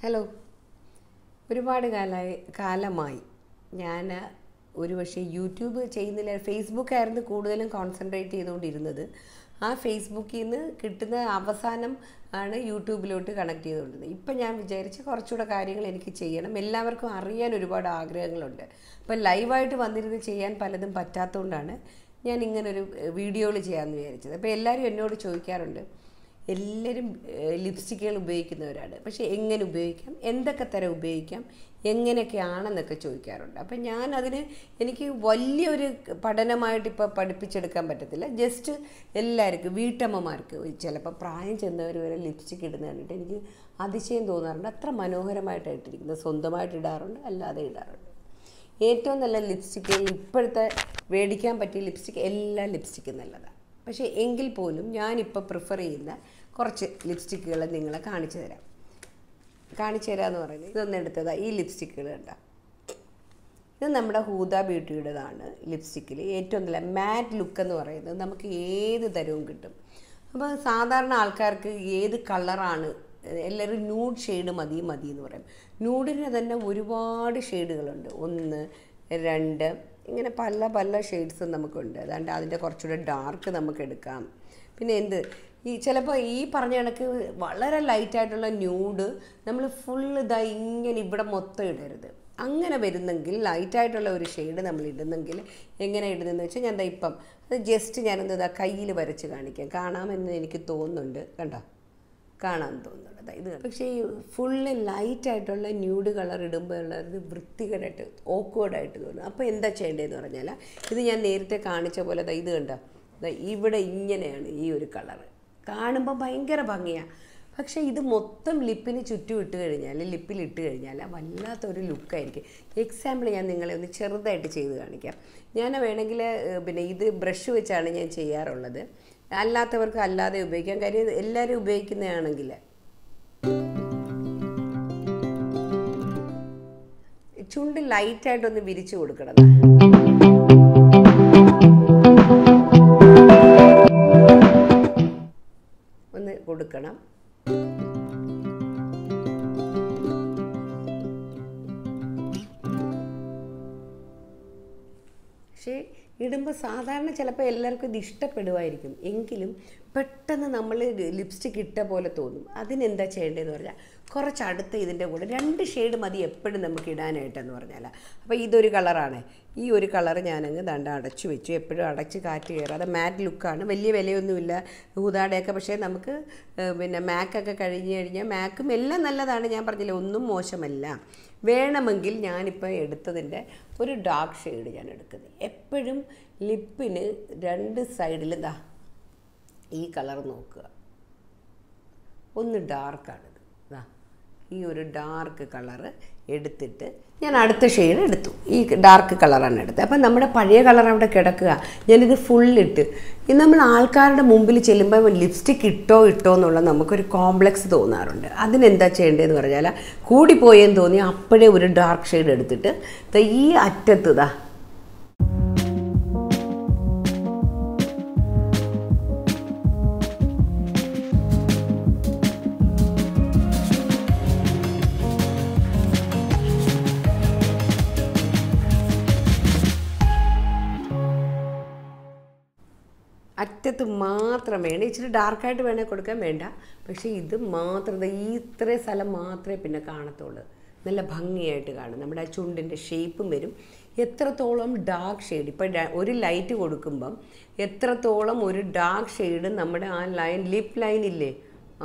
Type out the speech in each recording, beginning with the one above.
Hello. ഒരുപാട് കാലമായി ഞാൻ ഒരുപക്ഷെ യൂട്യൂബ് ചെയ്യുന്നില്ല, ഫേസ്ബുക്കായിരുന്നു കൂടുതലും കോൺസെൻട്രേറ്റ് ചെയ്തുകൊണ്ടിരുന്നത്. ആ ഫേസ്ബുക്കിൽ നിന്ന് കിട്ടുന്ന അവസാനം ആണ് യൂട്യൂബിലോട്ട് കണക്ട് ചെയ്തുകൊണ്ടിരുന്നത്. ഇപ്പം ഞാൻ വിചാരിച്ച് കുറച്ചുകൂടെ കാര്യങ്ങൾ എനിക്ക് ചെയ്യണം, എല്ലാവർക്കും അറിയാൻ ഒരുപാട് ആഗ്രഹങ്ങളുണ്ട്. അപ്പം ലൈവായിട്ട് വന്നിരുന്ന് ചെയ്യാൻ പലതും പറ്റാത്തതുകൊണ്ടാണ് ഞാൻ ഇങ്ങനൊരു വീഡിയോകൾ ചെയ്യാമെന്ന് വിചാരിച്ചത്. അപ്പോൾ എല്ലാവരും എന്നോട് ചോദിക്കാറുണ്ട്, എല്ലാവരും ലിപ്സ്റ്റിക്കുകൾ ഉപയോഗിക്കുന്നവരാണ്, പക്ഷേ എങ്ങനെ ഉപയോഗിക്കാം, എന്തൊക്കെ തരം ഉപയോഗിക്കാം, എങ്ങനെയൊക്കെയാണെന്നൊക്കെ ചോദിക്കാറുണ്ട്. അപ്പം ഞാനതിന് എനിക്ക് വലിയൊരു പഠനമായിട്ട് ഇപ്പോൾ പഠിപ്പിച്ചെടുക്കാൻ പറ്റത്തില്ല. ജസ്റ്റ് എല്ലാവർക്കും, വീട്ടമ്മമാർക്ക്, ചിലപ്പോൾ പ്രായം ചെന്നവർ വരെ ലിപ്സ്റ്റിക്ക് ഇടുന്ന കണ്ടിട്ട് എനിക്ക് അതിശയം തോന്നാറുണ്ട്. അത്ര മനോഹരമായിട്ടായിട്ടിരിക്കുന്നത്. സ്വന്തമായിട്ട് ഇടാറുണ്ട്, അല്ലാതെ ഇടാറുണ്ട്. ഏറ്റവും നല്ല ലിപ്സ്റ്റിക്കുകൾ ഇപ്പോഴത്തെ മേടിക്കാൻ പറ്റിയ ലിപ്സ്റ്റിക്ക്, എല്ലാ ലിപ്സ്റ്റിക്കും നല്ലതാണ്. പക്ഷേ എങ്കിൽ പോലും ഞാനിപ്പോൾ പ്രിഫർ ചെയ്യുന്ന കുറച്ച് ലിപ്സ്റ്റിക്കുകൾ നിങ്ങളെ കാണിച്ചു തരാമെന്ന് പറയുന്നത്. ഇതൊന്നും എടുത്തതാണ്. ഈ ലിപ്സ്റ്റിക്കുകൾ കണ്ടോ, ഇത് നമ്മുടെ ഹൂദ ബ്യൂട്ടിയുടേതാണ്. ലിപ്സ്റ്റിക്കിൽ ഏറ്റവും നല്ല മാറ്റ് ലുക്ക് എന്ന് പറയുന്നത് നമുക്ക് ഏത് തരവും കിട്ടും. അപ്പോൾ സാധാരണ ആൾക്കാർക്ക് ഏത് കളറാണ്, എല്ലാവരും ന്യൂഡ് ഷെയ്ഡ് മതി എന്ന് പറയും. ന്യൂഡിന് തന്നെ ഒരുപാട് ഷെയ്ഡുകളുണ്ട്. 1, 2 ഇങ്ങനെ പല ഷെയ്ഡ്സും നമുക്കുണ്ട്. അതുകൊണ്ട് അതിൻ്റെ കുറച്ചുകൂടെ ഡാർക്ക് നമുക്ക് എടുക്കാം. പിന്നെ ചിലപ്പോൾ ഈ പറഞ്ഞ കണക്ക് വളരെ ലൈറ്റായിട്ടുള്ള ന്യൂഡ് നമ്മൾ ഫുൾ ഇങ്ങനെ ഇവിടെ മൊത്തം ഇടരുത്. അങ്ങനെ വരുന്നെങ്കിൽ ലൈറ്റായിട്ടുള്ള ഒരു ഷെയ്ഡ് നമ്മൾ ഇടുന്നെങ്കിൽ എങ്ങനെ ഇടുന്നതെന്ന് വെച്ചാൽ ഞാൻ ഇപ്പം അത് ജസ്റ്റ് ഞാനൊന്ന് കയ്യിൽ വരച്ച് കാണിക്കാം. കാണാമെന്ന് എനിക്ക് തോന്നുന്നുണ്ട്. കണ്ടോ, കാണാൻ തോന്നുന്നുണ്ട് ഇത്. പക്ഷേ ഈ ഫുള്ള് ലൈറ്റായിട്ടുള്ള ന്യൂഡ് കളർ ഇടുമ്പോൾ ഉള്ളത് വൃത്തികേടായിട്ട് ഓക്വേർഡായിട്ട് തോന്നും. അപ്പോൾ എന്താ ചെയ്യേണ്ടതെന്ന് പറഞ്ഞാൽ, ഇത് ഞാൻ നേരത്തെ കാണിച്ച പോലെ ഇത് കണ്ടോ, ഇവിടെ ഇങ്ങനെയാണ് ഈ ഒരു കളറ്. കാണുമ്പോൾ ഭയങ്കര ഭംഗിയാണ്. പക്ഷേ ഇത് മൊത്തം ലിപ്പിന് ചുറ്റും ലിപ്പിലിട്ട് കഴിഞ്ഞാൽ വല്ലാത്തൊരു ലുക്കായിരിക്കും. എക്സാമ്പിൾ ഞാൻ നിങ്ങളെ ഒന്ന് ചെറുതായിട്ട് ചെയ്ത് കാണിക്കാം. ഞാൻ വേണമെങ്കിൽ ഇത് ബ്രഷ് വെച്ചാണ് ഞാൻ ചെയ്യാറുള്ളത്. അല്ലാത്തവർക്ക് അല്ലാതെ ഉപയോഗിക്കാം. കാര്യം എല്ലാവരും ഉപയോഗിക്കുന്നതാണെങ്കിൽ ചുണ്ട് ലൈറ്റായിട്ടൊന്ന് വിരിച്ചു കൊടുക്കണം. ഒന്ന് കൊടുക്കണം. പക്ഷേ ഇടുമ്പോൾ സാധാരണ ചിലപ്പോൾ എല്ലാവർക്കും ഇത് ഇഷ്ടപ്പെടുമായിരിക്കും. എങ്കിലും പെട്ടെന്ന് നമ്മൾ ലിപ്സ്റ്റിക്ക് ഇട്ട പോലെ തോന്നും. അതിനെന്താ ചെയ്യേണ്ടതെന്ന് പറഞ്ഞാൽ, കുറച്ചടുത്ത് ഇതിൻ്റെ കൂടെ 2 ഷെയ്ഡ് മതി എപ്പോഴും നമുക്ക് ഇടാനായിട്ടെന്ന് പറഞ്ഞാൽ. അപ്പോൾ ഇതൊരു കളറാണ്. ഈ ഒരു കളറ് ഞാനങ്ങ് അടച്ചു വെച്ചു. എപ്പോഴും അടച്ച് കാറ്റ് കയറാതെ മാറ്റ് ലുക്കാണ്. വലിയ വിലയൊന്നുമില്ല ഹൂദാടെയൊക്കെ. പക്ഷേ നമുക്ക് മാക്കൊക്കെ കഴിഞ്ഞാൽ മാക്കും എല്ലാം നല്ലതാണ്. ഞാൻ പറഞ്ഞില്ല, ഒന്നും മോശമല്ല. വേണമെങ്കിൽ ഞാനിപ്പോൾ എടുത്തതിൻ്റെ ഒരു ഡാർക്ക് ഷെയ്ഡ് ഞാൻ എടുക്കുന്നത്. എപ്പോഴും ലിപ്പിന് 2 സൈഡിൽ ഈ കളർ നോക്കുക. ഒന്ന് ഡാർക്കാണിത്. ഈ ഒരു ഡാർക്ക് കളറ് എടുത്തിട്ട് ഞാൻ അടുത്ത ഷെയ്ഡ് എടുത്തു. ഈ ഡാർക്ക് കളറാണ് എടുത്തത്. അപ്പം നമ്മുടെ പഴയ കളർ അവിടെ കിടക്കുക. ഞാനിത് ഫുള്ളിട്ട് നമ്മൾ ആൾക്കാരുടെ മുമ്പിൽ ചെല്ലുമ്പോൾ ലിപ്സ്റ്റിക്ക് ഇട്ടോ എന്നുള്ള നമുക്കൊരു കോംപ്ലക്സ് തോന്നാറുണ്ട്. അതിനെന്താ ചെയ്യേണ്ടതെന്ന് പറഞ്ഞാൽ, കൂടിപ്പോയെന്ന് തോന്നി അപ്പോഴേ ഒരു ഡാർക്ക് ഷെയ്ഡ് എടുത്തിട്ട് ഈ അറ്റത്ത് അറ്റത്ത് മാത്രം വേണ്ട. ഇച്ചിരി ഡാർക്കായിട്ട് വേണേൽ കൊടുക്കാൻ വേണ്ട. പക്ഷേ ഇത് മാത്രം, ഇത്രയും സ്ഥലം മാത്രമേ പിന്നെ കാണത്തുള്ളൂ. നല്ല ഭംഗിയായിട്ട് കാണും. നമ്മുടെ ആ ചുണ്ടിൻ്റെ ഷേപ്പും വരും. എത്രത്തോളം ഡാർക്ക് ഷെയ്ഡ്, ഇപ്പം ഒരു ലൈറ്റ് കൊടുക്കുമ്പം എത്രത്തോളം ഒരു ഡാർക്ക് ഷെയ്ഡ് നമ്മുടെ ആ ലിപ്പ് ലൈനില്ലേ,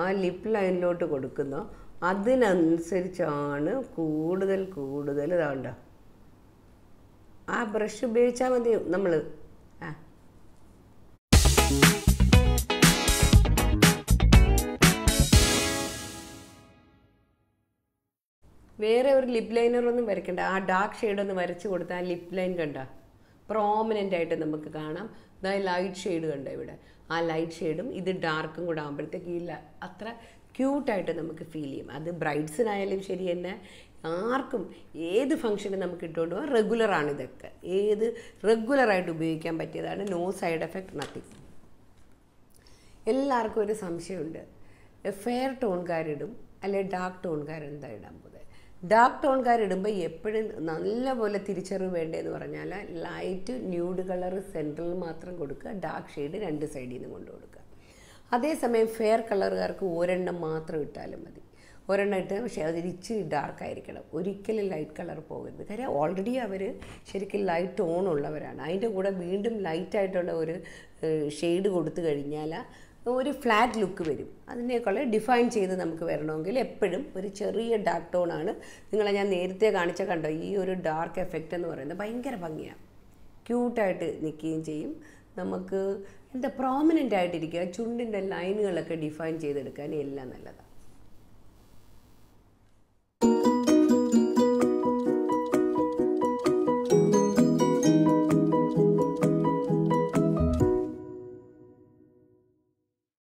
ആ ലിപ്പ് ലൈനിലോട്ട് കൊടുക്കുന്നോ അതിനനുസരിച്ചാണ് കൂടുതൽ ഇതാണ്ട. ആ ബ്രഷ് ഉപയോഗിച്ചാൽ മതി. നമ്മൾ വേറെ ഒരു ലിപ്പ് ലൈനറൊന്നും വരയ്ക്കണ്ട. ആ ഡാർക്ക് ഷെയ്ഡൊന്ന് വരച്ച് കൊടുത്താൽ ആ ലിപ്പ് ലൈൻ കണ്ട പ്രോമിനൻ്റ് ആയിട്ട് നമുക്ക് കാണാം. അതായത് ലൈറ്റ് ഷെയ്ഡ് കണ്ട ഇവിടെ, ആ ലൈറ്റ് ഷെയ്ഡും ഇത് ഡാർക്കും കൂടെ ആകുമ്പോഴത്തേക്ക് അത്ര ക്യൂട്ടായിട്ട് നമുക്ക് ഫീൽ ചെയ്യും. അത് ബ്രൈഡ്സിനായാലും ശരി തന്നെ, ആർക്കും ഏത് ഫംഗ്ഷനും നമുക്ക് ഇട്ടുകൊണ്ട് പോകാം. റെഗുലറാണ് ഇതൊക്കെ. റെഗുലറായിട്ട് ഉപയോഗിക്കാൻ പറ്റിയതാണ്. No side effect, nothing. എല്ലാവർക്കും ഒരു സംശയമുണ്ട്, ഫെയർ ടോൺകാരിടും അല്ലെ ഡാർക്ക് ടോൺകാർ എന്താ ഇടാൻ പോകുന്നത്? ഡാർക്ക് ടോൺകാർ ഇടുമ്പോൾ എപ്പോഴും നല്ലപോലെ തിരിച്ചറിവ് വേണ്ടതെന്ന് പറഞ്ഞാൽ ലൈറ്റ് ന്യൂഡ് കളർ സെൻട്രൽ മാത്രം കൊടുക്കുക, ഡാർക്ക് ഷെയ്ഡ് രണ്ട് സൈഡിൽ നിന്ന് കൊണ്ട് കൊടുക്കുക. അതേസമയം ഫെയർ കളറുകാർക്ക് ഒരെണ്ണം മാത്രം ഇട്ടാലും മതി. ഒരെണ്ണം ഇട്ട് പക്ഷേ അതിൽ ഇച്ചിരി ഡാർക്ക് ആയിരിക്കണം, ഒരിക്കലും ലൈറ്റ് കളർ പോകരുത്. കാര്യം ഓൾറെഡി അവർ ശരിക്കും ലൈറ്റ് ടോൺ ഉള്ളവരാണ്. അതിൻ്റെ കൂടെ വീണ്ടും ലൈറ്റായിട്ടുള്ള ഒരു ഷെയ്ഡ് കൊടുത്തു കഴിഞ്ഞാൽ ഒരു ഫ്ലാറ്റ് ലുക്ക് വരും. അതിനേക്കാൾ ഡിഫൈൻ ചെയ്ത് നമുക്ക് വരണമെങ്കിൽ എപ്പോഴും ഒരു ചെറിയ ഡാർക്ക് ടോണാണ്. നിങ്ങളെ ഞാൻ നേരത്തെ കാണിച്ച കണ്ടോ, ഈ ഒരു ഡാർക്ക് എഫക്റ്റ് എന്ന് പറയുന്നത് ഭയങ്കര ഭംഗിയാണ്, ക്യൂട്ടായിട്ട് നിൽക്കുകയും ചെയ്യും. നമുക്ക് എന്താ പ്രോമിനൻ്റ് ആയിട്ടിരിക്കുക, ചുണ്ടിൻ്റെ ലൈനുകളൊക്കെ ഡിഫൈൻ ചെയ്തെടുക്കാൻ എല്ലാം നല്ലതാണ്.